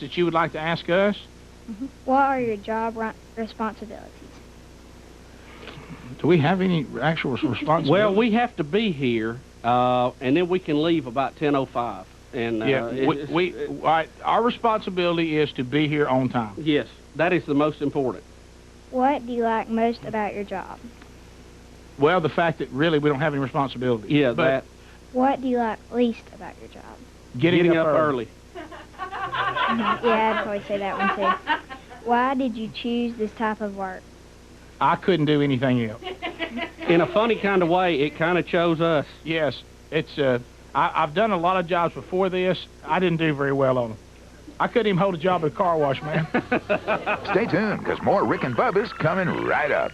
that you would like to ask us? What are your job responsibilities? Do we have any actual responsibilities? Well, we have to be here, and then we can leave about 10:05. And all right, our responsibility is to be here on time. Yes, that is the most important. What do you like most about your job? Well, the fact that really we don't have any responsibility. Yeah, but that. What do you like least about your job? Getting up early. Yeah, I'd probably say that one too. Why did you choose this type of work? I couldn't do anything else. In a funny kind of way, it kind of chose us. Yes, it's. I've done a lot of jobs before this. I didn't do very well on them. I couldn't even hold a job at a car wash, man. Stay tuned, because more Rick and Bubba's coming right up.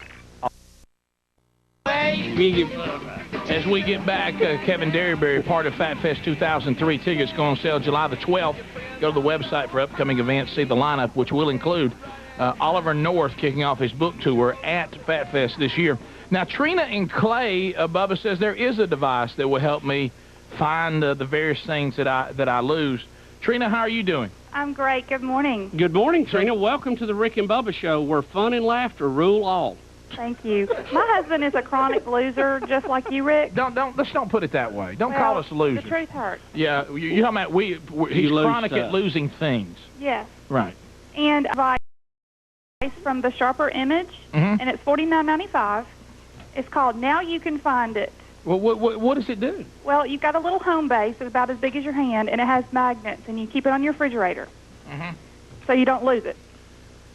As we get back, Kevin Derryberry, part of Fat Fest 2003. Tickets go on sale July the 12th. Go to the website for upcoming events. See the lineup, which will include Oliver North kicking off his book tour at Fat Fest this year. Now, Trina and Clay, Bubba says there is a device that will help me find the various things that I lose. Trina, how are you doing? I'm great. Good morning. Good morning, Trina. Welcome to the Rick and Bubba Show, where fun and laughter rule all. Thank you. My husband is a chronic loser, just like you, Rick. Let's don't put it that way. Don't call us losers. The truth hurts. Yeah, you're talking about he's chronic at losing things. Yes. Right. And advice from the Sharper Image, and it's $49.95. It's called Now You Can Find It. Well, what does it do? Well, you've got a little home base that's about as big as your hand, and it has magnets, and you keep it on your refrigerator, so you don't lose it.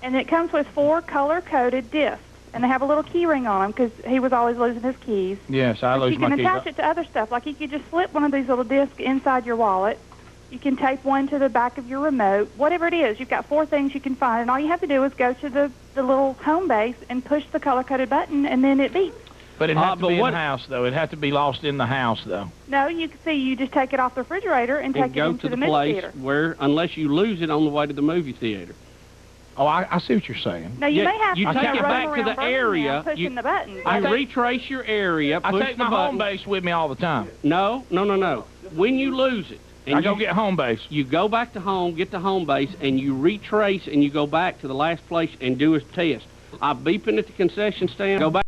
And it comes with 4 color-coded discs, and they have a little key ring on them because he was always losing his keys. Yes, I lose my keys. You can attach it to other stuff, like you could just slip one of these little discs inside your wallet. You can tape one to the back of your remote. Whatever it is, you've got 4 things you can find, and all you have to do is go to the little home base and push the color-coded button, and then it beeps. But it has to be in the house, though. It has to be lost in the house, though. No, you can see. You just take it off the refrigerator and take it into the movie theater. Where, unless you lose it on the way to the movie theater. Oh, I see what you're saying. Now you may have to take it back to the area. Pushing the button. You retrace your area. I take my home base with me all the time. No. When you lose it, I go get home base. You go back to home, get the home base, and you retrace, and you go back to the last place and do a test. I'm beeping at the concession stand. Go back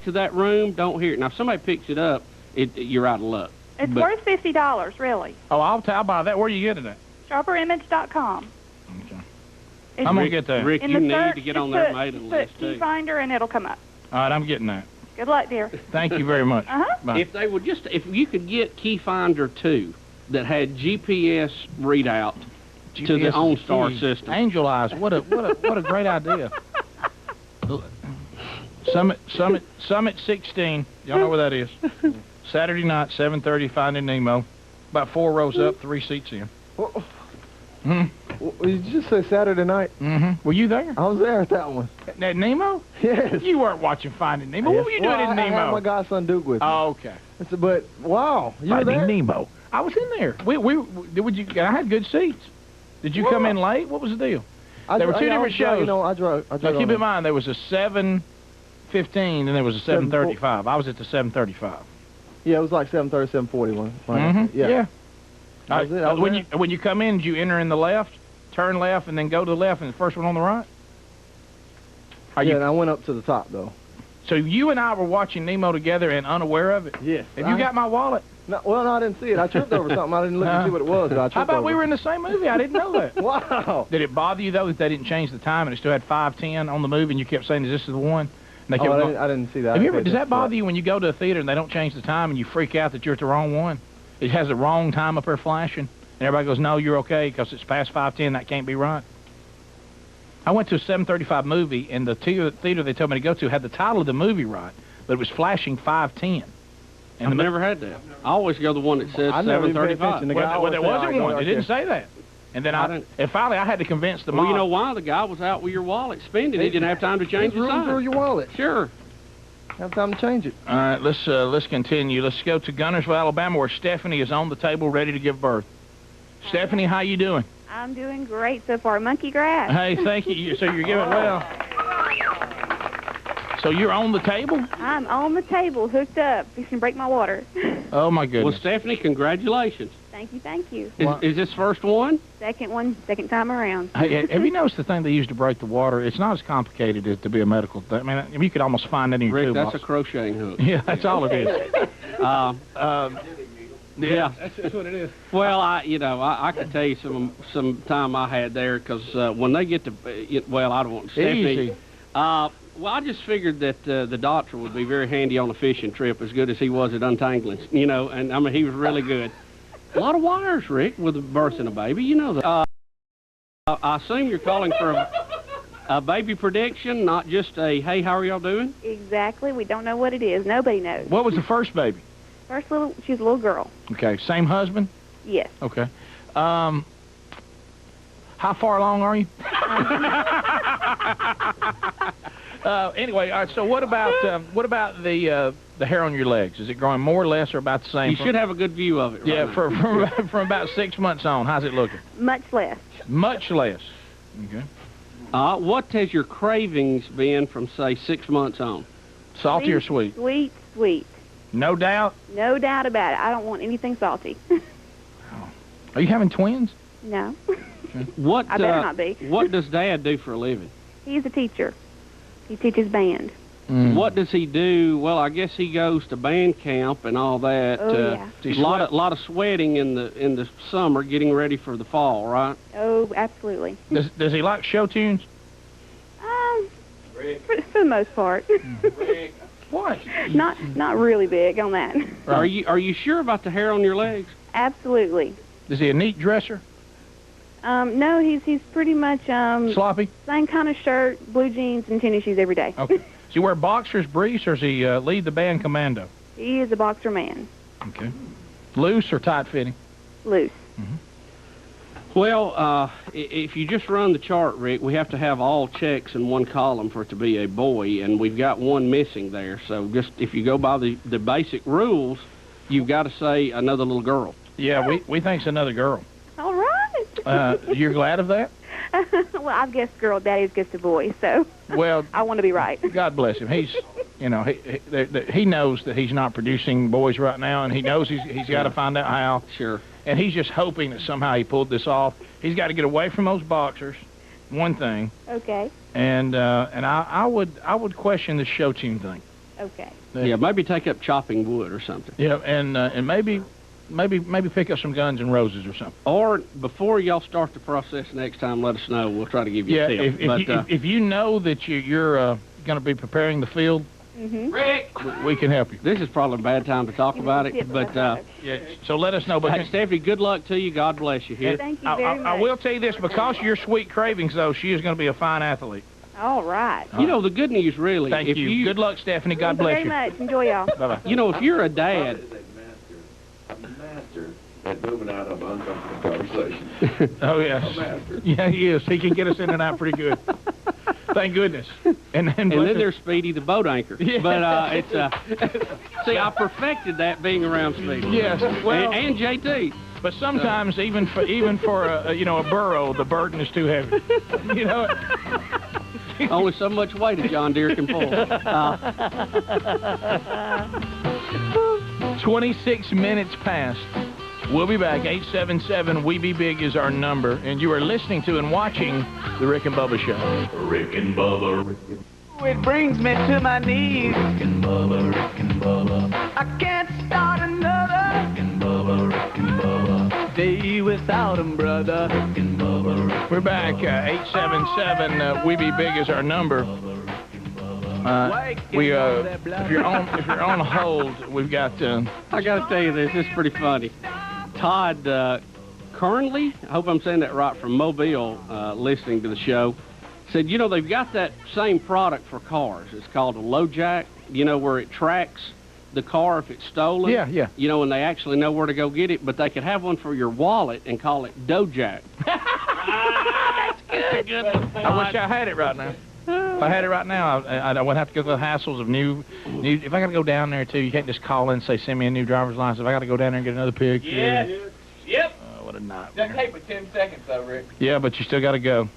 to that room. Don't hear it. Now, if somebody picks it up, you're out of luck. It's worth $50, really. Oh, I'll buy that. Where are you getting it? SharperImage.com. Okay. I'm going to get that. Rick, you need to get on that mailing list, too. Key finder, and it'll come up. All right, I'm getting that. Good luck, dear. Thank you very much. Bye. If you could get Key Finder 2 that had GPS readout to the OnStar system. Angel Eyes, what a great idea. Summit 16. Y'all know where that is. Saturday night, 7:30, Finding Nemo. About 4 rows up, 3 seats in. Did you just say Saturday night? Were you there? I was there at that one. At Nemo? Yes. You weren't watching Finding Nemo. What were you doing in Nemo? I had my godson Duke with me. Oh, okay. But wow, you were there? Finding Nemo. I was in there. I had good seats. Did you come in late? What was the deal? There were 2 different shows. I drove. Now, keep in mind, there was a 7:15 and there was a 7:35. I was at the 7:35. Yeah, it was like 7:30, 7:41. Yeah. That was it. When you come in, did you enter in the left, turn left, and then go to the left, and the first one on the right? And I went up to the top, though. So you and I were watching Nemo together and unaware of it? Yes. Have you got my wallet? No, I didn't see it. I tripped over something. I didn't look and see what it was. How about we were in the same movie? I didn't know that. Wow. Did it bother you, though, that they didn't change the time and it still had 5:10 on the movie, and you kept saying, is this the one? And they kept going. I didn't see that. Does that bother you when you go to a theater and they don't change the time and you freak out that you're at the wrong one? It has the wrong time up there flashing, and everybody goes, no, you're okay, because it's past 5:10, that can't be right. I went to a 7:35 movie, and the theater they told me to go to had the title of the movie right, but it was flashing 5:10. And I've never had that. I always go the one that says 7:35. Well, there wasn't one. It didn't say that. And then finally I had to convince the mom. Well, you know why? The guy was out with your wallet spending. He didn't have time to change the sign. For your wallet. Sure. Have time to change it. All right, let's continue. Let's go to Gunnersville, Alabama, where Stephanie is on the table ready to give birth. Stephanie, how you doing? I'm doing great so far. Monkey grass. Hey, thank you. So you're giving well. So you're on the table? I'm on the table, hooked up. You can break my water. Oh, my goodness. Well, Stephanie, congratulations. Thank you, thank you. Is this first one? Second time around. Hey, have you noticed the thing they use to break the water? It's not as complicated as to be a medical thing. I mean, you could almost find it in your Rick, toolbox. that's a crocheting hook. Yeah, that's all it is. Yeah. That's what it is. Well, I could tell you some time I had there, because when they get to, well, I don't want Stephanie. Easy. Well, I just figured that the doctor would be very handy on a fishing trip, as good as he was at untangling, and I mean, he was really good. A lot of wires, Rick, with birthing a baby, you know that. I assume you're calling for a baby prediction, not just a, hey, how are y'all doing? Exactly. We don't know what it is. Nobody knows. What was the first baby? She's a little girl. Okay, same husband? Yes. Okay. How far along are you? Anyway, all right, so what about the hair on your legs? Is it growing more or less or about the same? You should have a good view of it right Yeah, now. from about 6 months on. How's it looking? Much less. Much less. Okay. What has your cravings been from, say, 6 months on? Salty or sweet? Sweet, sweet. No doubt? No doubt about it. I don't want anything salty. Are you having twins? No. What, I better not be. What does Dad do for a living? He's a teacher. He teaches band. What does he do? Well, I guess he goes to band camp and all that. Oh, yeah. A lot of sweating in the summer, getting ready for the fall, right? Oh, absolutely. Does he like show tunes? For the most part. What? Not really big on that. Right. Are you sure about the hair on your legs? Absolutely. Is he a neat dresser? No, he's pretty much Sloppy? same kind of shirt, blue jeans, and tennis shoes every day. Okay. Does he wear boxers, briefs, or does he lead the band commando? He is a boxer man. Okay. Loose or tight fitting? Loose. Well, if you just run the chart, Rick, we have to have all checks in one column for it to be a boy, and we've got one missing there. So just if you go by the basic rules, you've got to say another little girl. Yeah, we think it's another girl. All right. You're glad of that? Well, I've guessed girl. Daddy's guessed a boy, so Well, I want to be right. God bless him. He's, he knows that he's not producing boys right now, and he knows he's got to find out how. Sure. And he's just hoping that somehow he pulled this off. He's got to get away from those boxers, one thing. Okay. And I would question this show tune thing. Okay. Yeah, maybe take up chopping wood or something. Yeah, and maybe pick up some Guns and Roses or something. Or before y'all start the process next time, let us know. We'll try to give you a tip. If you know that you're going to be preparing the field, Rick, we can help you. this is probably a bad time to talk about it, but Yeah. So let us know. But hey, Stephanie, good luck to you. God bless you. Here. Thank you very much. I will tell you this, because of your sweet cravings, though, she is going to be a fine athlete. All right. You know, the good news, really. Thank if you. Good luck, Stephanie. God Thank you bless very you. much. Enjoy y'all. Bye-bye. You know, if you're a dad, I'm a master at moving out of uncomfortable conversation. Oh, yes. Master. Yeah, he is. He can get us in and out pretty good. Thank goodness. And and then there's Speedy, the boat anchor. Yeah. But it's see, I perfected that being around Speedy. Yes. Well, and JT. but sometimes even for a burro, the burden is too heavy. You know. Only so much weight a John Deere can pull. 26 minutes past. We'll be back. 877-WE-BE-BIG is our number, and you are listening to and watching the Rick and Bubba Show. Rick and Bubba. It brings me to my knees. Rick and Bubba, Rick and Bubba. I can't start another Rick and Bubba, Rick and Bubba. day without 'em, brother. Rick and Bubba, Rick We're back. 877-WE-BE-BIG is our number. If you're on hold, we've got. I got to tell you this. This is pretty funny. Todd Kernley, I hope I'm saying that right, from Mobile, listening to the show, said, you know, they've got that same product for cars. It's called a low jack, where it tracks the car if it's stolen. Yeah. And they actually know where to go get it, but they could have one for your wallet and call it Dough Jack. That's good. I wish I had it right now. If I had it right now, I wouldn't have to go through the hassles of new. If I got to go down there, too, you can't just call in and say, send me a new driver's license. If I got to go down there and get another picture. Yeah. Yep. What a nightmare. Doesn't take but 10 seconds, though, Rick. Yeah, but you still got to go.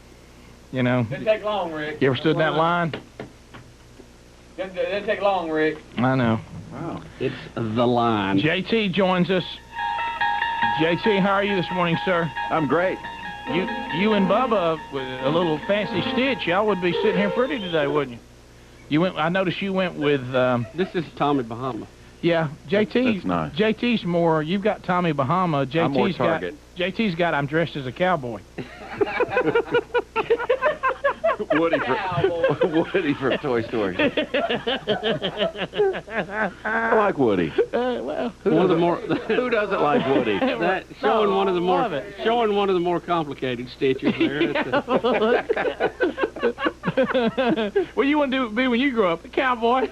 Doesn't take long, Rick. You ever stood in that line? Doesn't take long, Rick. I know. Wow. It's the line. JT joins us. JT, how are you this morning, sir? I'm great. You and Bubba with a little fancy stitch. Y'all would be sitting here pretty today, wouldn't you? You went. I noticed you went with. This is Tommy Bahama. Yeah, JT. That's nice. JT's more. You've got Tommy Bahama. I'm more JT's got. Target. JT's got. I'm dressed as a cowboy. Woody from Toy Story. I like Woody. Well, Who doesn't like Woody? That showing one of the more complicated stitches there. What you want to be when you grow up? A cowboy.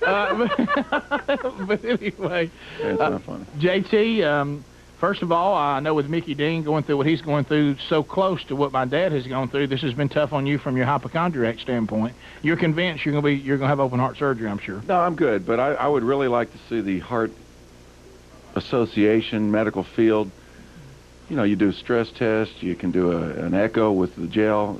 But anyway, That's not funny. JT. First of all, I know with Mickey Dean going through what he's going through, so close to what my dad has gone through, this has been tough on you from your hypochondriac standpoint. You're convinced you're going to have open heart surgery, I'm sure. No, I'm good, but I would really like to see the Heart Association medical field. You know, you do stress tests, you can do an echo with the gel.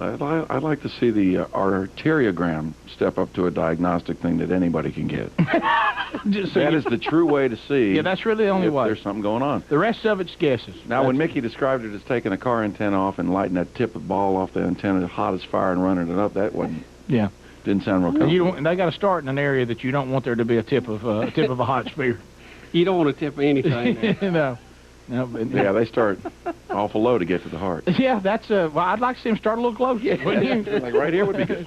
I'd like to see the arteriogram step up to a diagnostic thing that anybody can get. That is the true way to see. Yeah, that's really the only way. There's something going on. The rest of it's guesses. Now, when Mickey described it as taking a car antenna off and lighting that tip of ball off the antenna hot as fire and running it up, that wasn't. Yeah. Didn't sound real comfortable. And they got to start in an area that you don't want there to be a tip of a hot spear. You don't want to tip anything there. No. No, but, Yeah, they start awful low to get to the heart. Yeah, that's well, I'd like to see him start a little closer. Wouldn't you? Like right here would be good.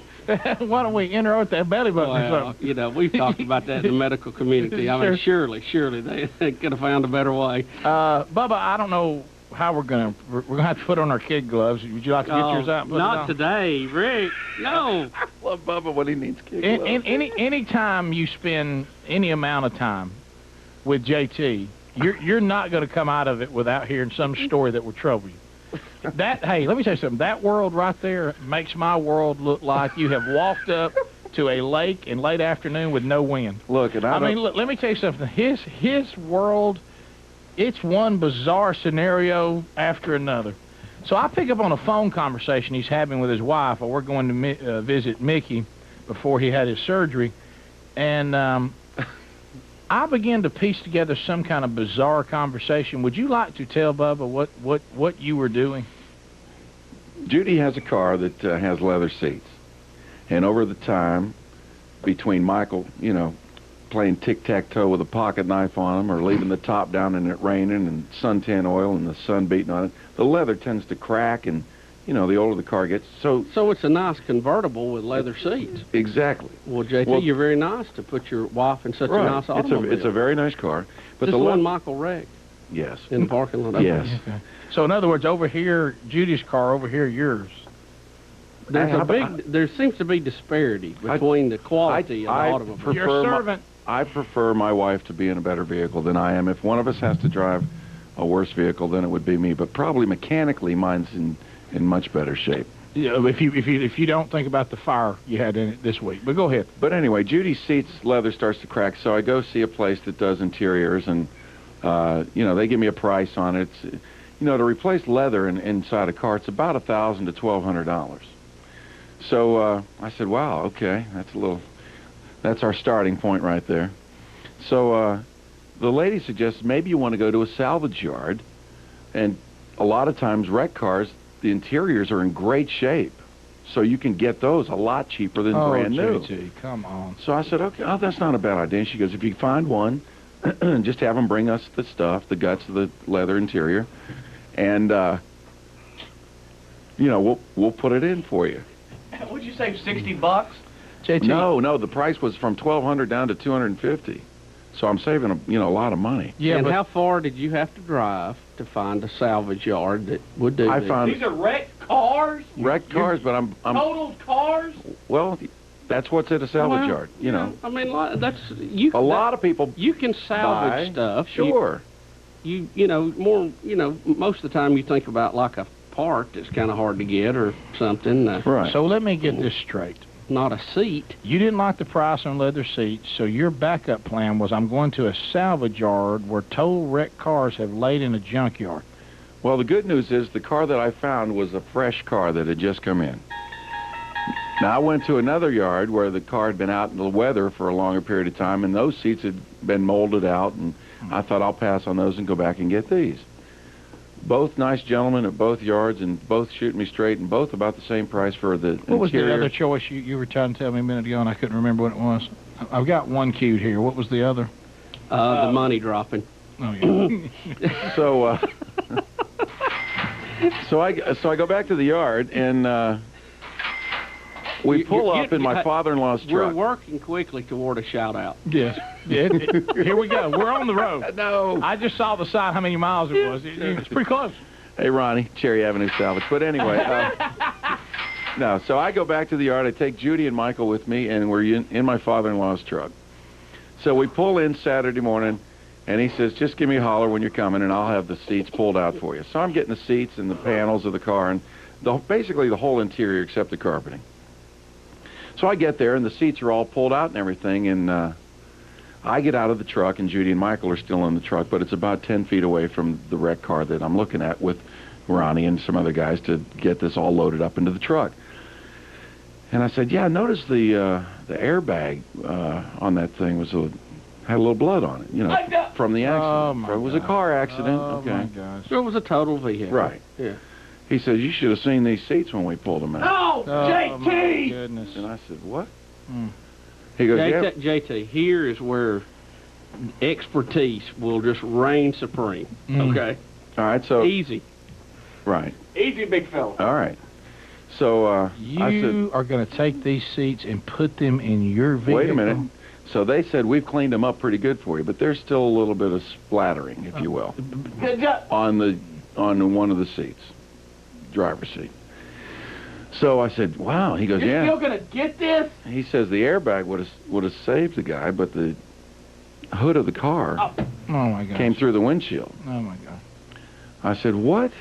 Why don't we enter with that belly button or Well, something? you know, we've talked about that in the medical community. I mean, surely they could have found a better way. Bubba, I don't know how we're gonna have to put on our kid gloves. Would you like to get yours out? And put it Not on? today, Rick. No. I love Bubba when he needs kid gloves. Any time you spend any amount of time with JT, you're not going to come out of it without hearing some story that will trouble you. Hey, let me tell you something. That world right there makes my world look like you have walked up to a lake in late afternoon with no wind. Look, and I mean, look, let me tell you something. His world, it's one bizarre scenario after another. So I pick up on a phone conversation he's having with his wife, or we're going to visit Mickey before he had his surgery, and I began to piece together some kind of bizarre conversation. Would you like to tell Bubba what you were doing? Judy has a car that has leather seats. And over the time, between Michael, you know, playing tic-tac-toe with a pocket knife on him or leaving the top down and it raining and suntan oil and the sun beating on it, the leather tends to crack and, you know, the older the car gets. So it's a nice convertible with leather seats. Exactly. Well, JT, you're very nice to put your wife in such a nice automobile. It's a very nice car. But This the one Michael wrecked Yes. in the parking lot. Yes. Okay. So in other words, over here, Judy's car, over here, yours. There seems to be disparity between the quality of the automobile. Your servant. I prefer my wife to be in a better vehicle than I am. If one of us has to drive a worse vehicle, then it would be me. But probably mechanically, mine's in much better shape. Yeah, if you don't think about the fire you had in it this week. But go ahead. But anyway, Judy's seats leather starts to crack, so I go see a place that does interiors, and you know, they give me a price on it. It's, you know, to replace leather inside a car, it's about $1,000 to $1,200. So I said, wow, okay, that's our starting point right there. So the lady suggests maybe you want to go to a salvage yard, and a lot of times wrecked cars, the interiors are in great shape, so you can get those a lot cheaper than brand new. JT, come on. So I said, okay, that's not a bad idea. And she goes, if you find one, just have them bring us the stuff, the guts of the leather interior, and you know, we'll put it in for you. What'd you say, $60? JT. No, the price was from $1,200 down to $250. So I'm saving a lot of money. Yeah, and but how far did you have to drive to find a salvage yard that would do this? These are wrecked cars? Wrecked cars, but I'm Totaled cars? well, that's what's at a salvage yard, you know. I mean, that's you. A lot of people You can salvage buy stuff. Sure. You know, more, you know, most of the time you think about like a part that's kind of hard to get or something. Right. So let me get this straight. Not a seat. You didn't like the price on leather seats, so your backup plan was I'm going to a salvage yard where total wrecked cars have laid in a junkyard. Well, the good news is the car that I found was a fresh car that had just come in. Now, I went to another yard where the car had been out in the weather for a longer period of time, and those seats had been molded out, and I thought I'll pass on those and go back and get these. Both nice gentlemen at both yards, and both shooting me straight, and both about the same price for the What was the interior. other choice you were trying to tell me a minute ago, and I couldn't remember what it was? I've got one queued here. What was the other? The money dropping. Oh, yeah. So, so I go back to the yard, and we pull up in my father-in-law's We're truck. working quickly toward a shout-out. Yes. Yeah, here we go. We're on the road. No. I just saw the sign, how many miles it was. It's pretty close. Hey, Ronnie, Cherry Avenue Salvage. But anyway, no, so I go back to the yard. I take Judy and Michael with me, and we're in my father-in-law's truck. So we pull in Saturday morning, and he says, just give me a holler when you're coming, and I'll have the seats pulled out for you. So I'm getting the seats and the panels of the car, and basically the whole interior except the carpeting. So I get there, and the seats are all pulled out and everything, and I get out of the truck, and Judy and Michael are still in the truck, but it's about 10 feet away from the wrecked car that I'm looking at with Ronnie and some other guys to get this all loaded up into the truck. And I said, yeah, notice the airbag on that thing had a little blood on it, you know, from the accident. Oh, my It was a car accident. Oh, okay. my gosh. So it was a total vehicle. Right. Yeah. He says, you should have seen these seats when we pulled them out. Oh, Oh, my JT! goodness. And I said, what? Mm. He goes, yeah. JT, here is where expertise will just reign supreme. Mm. Okay? All right, so... Easy. Right. Easy, big fella. All right. So I said, You are going to take these seats and put them in your vehicle? wait a minute. So they said, we've cleaned them up pretty good for you, but there's still a little bit of splattering, if you will, Good job. on one of the seats, driver's seat. So I said, wow. He goes, You're yeah. still gonna get this? He says the airbag would have saved the guy, but the hood of the car Oh, my gosh. came through the windshield. Oh, my God. I said, what?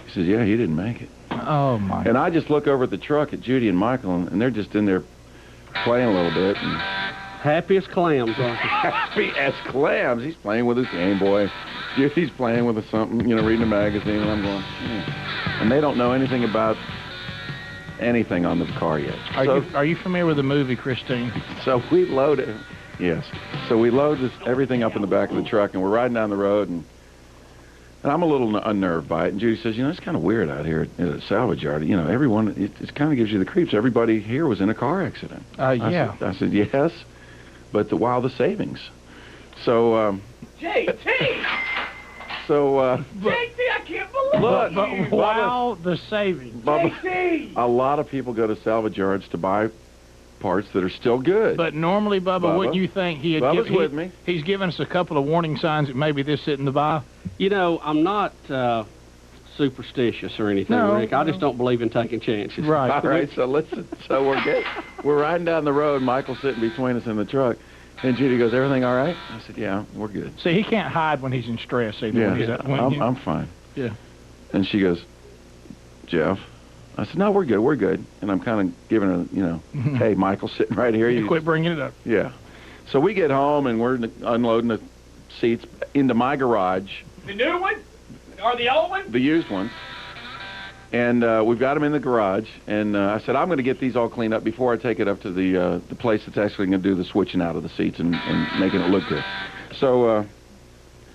He says, yeah, he didn't make it. Oh, my. And I just look over at the truck at Judy and Michael, and they're just in there playing a little bit. And Happy as clams, aren't you? happy as clams. He's playing with his Game Boy. Judy's playing with something, you know, reading a magazine, and I'm going, And they don't know anything about anything on the car yet. Are you familiar with the movie, Christine? So we load it. Yes. So we load everything up in the back of the truck, and we're riding down the road, and I'm a little unnerved by it. And Judy says, you know, it's kind of weird out here at a salvage yard. You know, everyone, it kind of gives you the creeps. Everybody here was in a car accident. Yeah. I said, yes, but wow, the savings. So, JT! so, JT, I can't believe look, you. Wow, the savings. Bubba, JT! a lot of people go to salvage yards to buy parts that are still good. But normally, Bubba, wouldn't you think he had Bubba's with me. He's given us a couple of warning signs that maybe this isn't the buy? You know, I'm not superstitious or anything, No, Rick. I just don't believe in taking chances. Right. All right, so listen. So we're riding down the road. Michael's sitting between us in the truck, and Judy goes, "Everything all right?" I said, "Yeah, we're good." See, he can't hide when he's in stress either. Yeah, I'm fine. Yeah. And she goes, "Jeff," I said, "No, we're good. We're good." And I'm kind of giving her, you know, "Hey, Michael's sitting right here." You quit bringing it up. Yeah. So we get home and we're unloading the seats into my garage. The new one? Or the old one? The used ones. And we've got them in the garage. And I said, I'm going to get these all cleaned up before I take it up to the place that's actually going to do the switching out of the seats and making it look good. So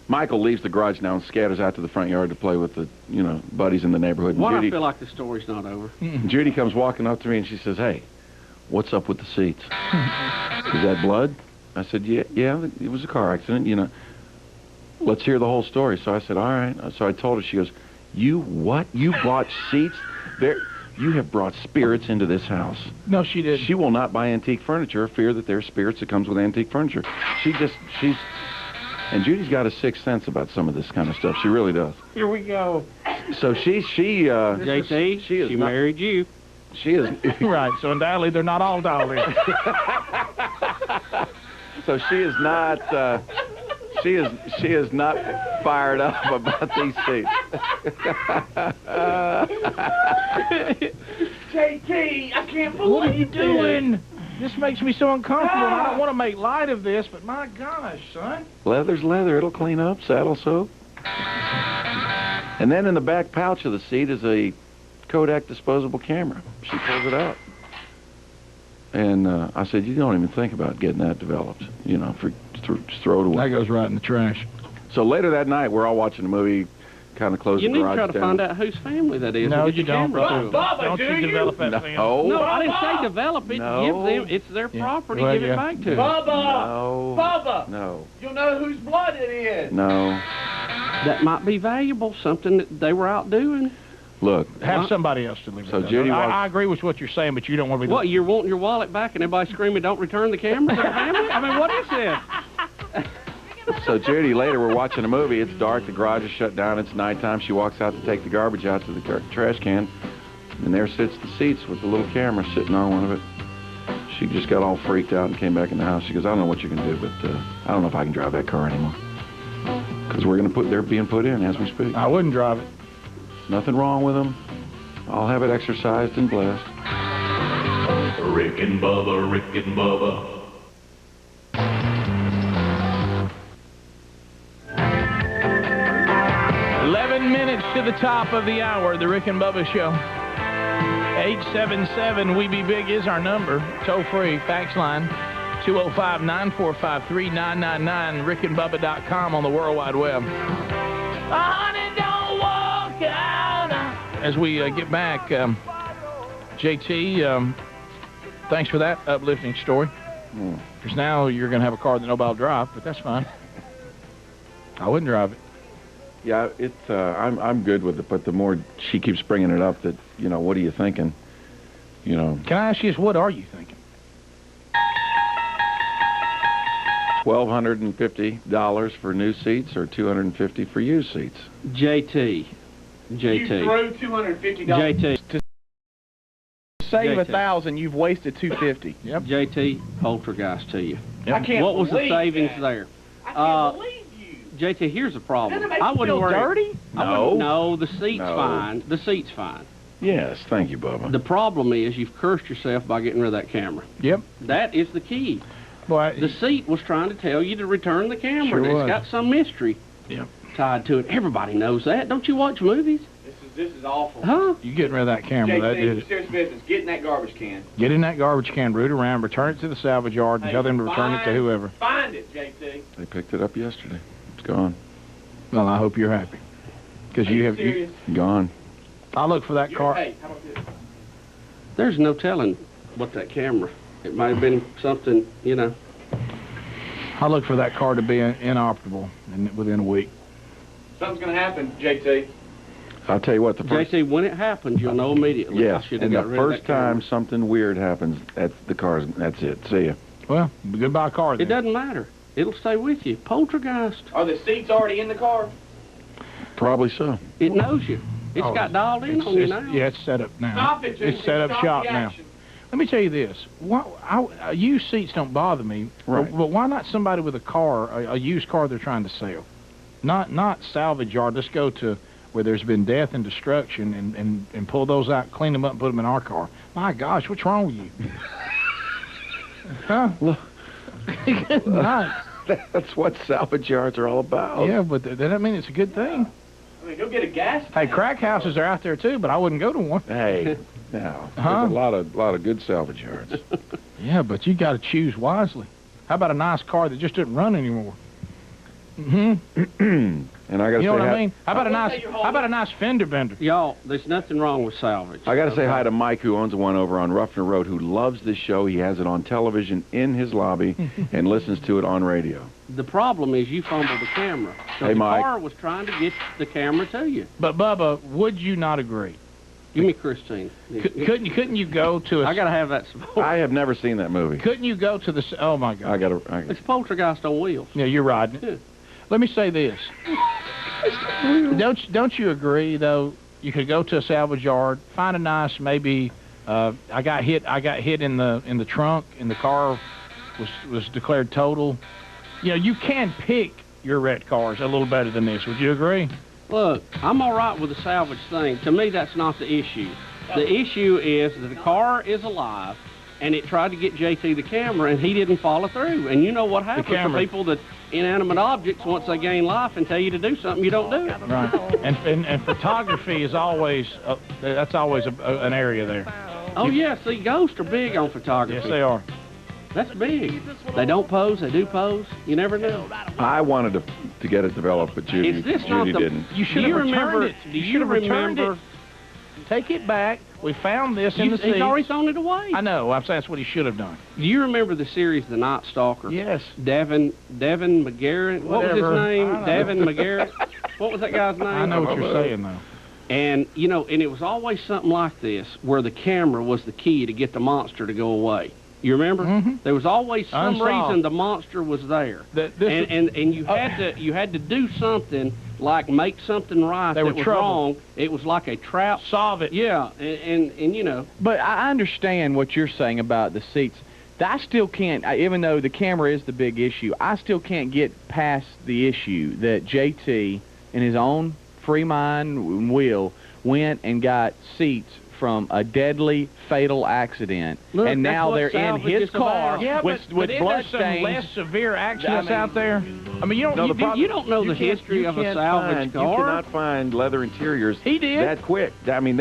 Michael leaves the garage now and scatters out to the front yard to play with the, you know, buddies in the neighborhood. And Why Judy, I feel like the story's not over. Judy comes walking up to me and she says, "Hey, what's up with the seats? Is that blood?" I said, yeah, it was a car accident, you know. Let's hear the whole story. So I said, all right. So I told her. She goes, "You what? You bought seats? There, you have brought spirits into this house." No, she didn't. She will not buy antique furniture, fear that there's spirits that comes with antique furniture. And Judy's got a sixth sense about some of this kind of stuff. She really does. Here we go. So JT, she married you. She is Right. So undoubtedly they're not all dolly. So she is not. She is not fired up about these seats. JT, I can't believe What are you this. doing? This makes me so uncomfortable. I don't want to make light of this, but my gosh, son. Leather's leather. It'll clean up. Saddle soap. And then in the back pouch of the seat is a Kodak disposable camera. She pulls it out. And I said, "You don't even think about getting that developed, you know, just throw it away." That goes right in the trash. So later that night, we're all watching a movie. kind of close You the need to garage try to down. find out whose family that is. No, and get you your don't. camera to 'em. Bubba, Don't do you you? develop that family. No, I didn't Bubba! say develop it. No. Give them. It's their property. Well, Give yeah. it back to them. Bubba! No. Bubba! No. You'll know whose blood it is. No. That might be valuable. Something that they were out doing. Look. Have somebody else deliver So it. Judy walks- I agree with what you're saying, but you don't want to be... What, you're wanting your wallet back and everybody screaming, don't return the camera to the family? I mean, what is this? So Judy, later we're watching a movie. It's dark. The garage is shut down. It's nighttime. She walks out to take the garbage out to the trash can, and there sits the seats with the little camera sitting on one of it. She just got all freaked out and came back in the house. She goes, I don't know what you can do, but I don't know if I can drive that car anymore. Because they're being put in as we speak. I wouldn't drive it. Nothing wrong with them. I'll have it exercised and blessed. Rick and Bubba, Rick and Bubba. To the top of the hour, the Rick and Bubba Show. 877-WE-BE BIG is our number. Toll-free fax line, 205-945-3999, rickandbubba.com on the World Wide Web. Honey, don't walk out. As we get back, JT, thanks for that uplifting story. Because now you're going to have a car that nobody will drive, but that's fine. I wouldn't drive it. Yeah, it's I'm good with it, but the more she keeps bringing it up, that what are you thinking? Can I ask you this? What are you thinking? $1,250 for new seats or $250 for used seats. JT. You threw $250. JT. To save JT. $1,000, you've wasted $250. Yep. JT, poltergeist to you. I can't What was the believe savings that. there? I can't believe you. JT, here's the problem. Doesn't it make I you wouldn't feel worry. dirty? No, the seat's No. fine. The seat's fine. Yes, thank you, Bubba. The problem is you've cursed yourself by getting rid of that camera. Yep. That is the key. Boy, The seat was trying to tell you to return the camera. Sure It's was. got some mystery Yep. tied to it. Everybody knows that. Don't you watch movies? This is awful. Huh? you getting rid of that camera, that did JT, it. serious business. Get in that garbage can. Get in that garbage can, root around, return it to the salvage yard, and Hey, tell them to return it to whoever. Find it, JT. They picked it up yesterday. It's gone. Well, I hope you're happy. Because you have... serious? Gone. I look for that car... Hey, how about this? There's no telling what that camera. It might have been something, I look for that car to be inoperable within a week. Something's going to happen, JT. I'll tell you what, the first... JT, when it happens, you'll know immediately. I Yes, should have and got the rid of first that camera. time something weird happens, that's it. See ya. Well, goodbye car then. It doesn't matter. It'll stay with you. Poltergeist. Are the seats already in the car? Probably so. It knows you. It's got dialed in on you now. Yeah, it's set up now. Stop it, It's JT. set up Stop shop the now. action. Let me tell you this. Used seats don't bother me. Right. But why not somebody with a car, a used car they're trying to sell? Not salvage yard. Let's go to where there's been death and destruction and pull those out, clean them up, and put them in our car. My gosh, what's wrong with you? Huh? Look. Not. That's what salvage yards are all about. Yeah, but that doesn't mean it's a good thing. I mean, go get a gas Hey, tank. crack houses are out there too, but I wouldn't go to one. Hey, now Huh? there's a lot of good salvage yards. Yeah, but you got to choose wisely. How about a nice car that just doesn't run anymore? And I got to You know say, what I hi, mean? How about a nice fender bender? Y'all, there's nothing wrong with salvage. I got to say hi to Mike, who owns one over on Ruffner Road, who loves this show. He has it on television in his lobby and listens to it on radio. The problem is you fumbled the camera. So Hey, the Mike. car was trying to get the camera to you. But Bubba, would you not agree? Give me Christine. Couldn't you go to I got to have that support. I have never seen that movie. Couldn't you go to the? Oh my God! It's Poltergeist on wheels. Yeah, you're riding it. Yeah. Let me say this. Don't you agree though? You could go to a salvage yard, find a nice maybe. I got hit in the trunk, and the car was declared total. You know, you can pick your wrecked cars a little better than this. Would you agree? Look, I'm all right with the salvage thing. To me, that's not the issue. The issue is that the car is alive, and it tried to get JT the camera, and he didn't follow through. And you know what happens to camera. people that inanimate objects, once they gain life and tell you to do something, you don't do it. Right. And photography is always that's always an area there. Oh, yeah, see, ghosts are big on photography. Yes, they are. That's big. They don't pose. They do pose. You never know. I wanted to get it developed, but Judy, Is this not Judy the? didn't. You should have returned it. Do You you should have returned remember? it. Take it back. We found this in the He's seats. already thrown it away. I know. I'm saying that's what he should have done. Do you remember the series The Night Stalker? Yes. Devin McGarrett. What was his Whatever. name? I know. Devin McGarrett. What was that guy's name? I know what you're saying, though. And, you know, and it was always something like this, where the camera was the key to get the monster to go away. You remember? Mm-hmm. There was always some Unsolved. reason the monster was there. And you had to do something like make something right They that were was trouble. wrong. It was like a trap. Solve it. Yeah, and you know. But I understand what you're saying about the seats. I still can't, even though the camera is the big issue, I still can't get past the issue that JT, in his own free mind and will, went and got seats from a deadly, fatal accident, Look, and that's now what they're in salvage his is car about. Yeah, with but isn't there blood some stains. less severe accidents out there? I mean, you don't. No, the you, problem- You don't know the history of a salvage You car. cannot find leather interiors He did. that quick. I mean,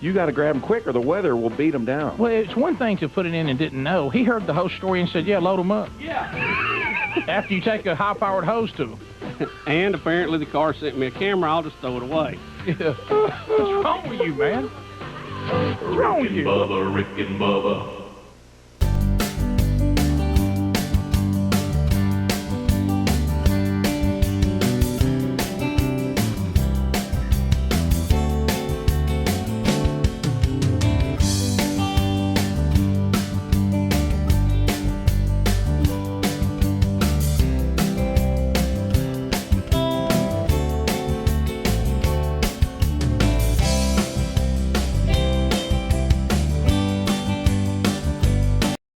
you got to grab them quick or the weather will beat them down. well, it's one thing to put it in and didn't know. He heard the whole story and said, "Yeah, load them up." Yeah. After you take a high-powered hose to them. And apparently the car sent me a camera. I'll just throw it away. Yeah. What's wrong with you, man? What's wrong with Rick and you? Bubba, Rick and Bubba.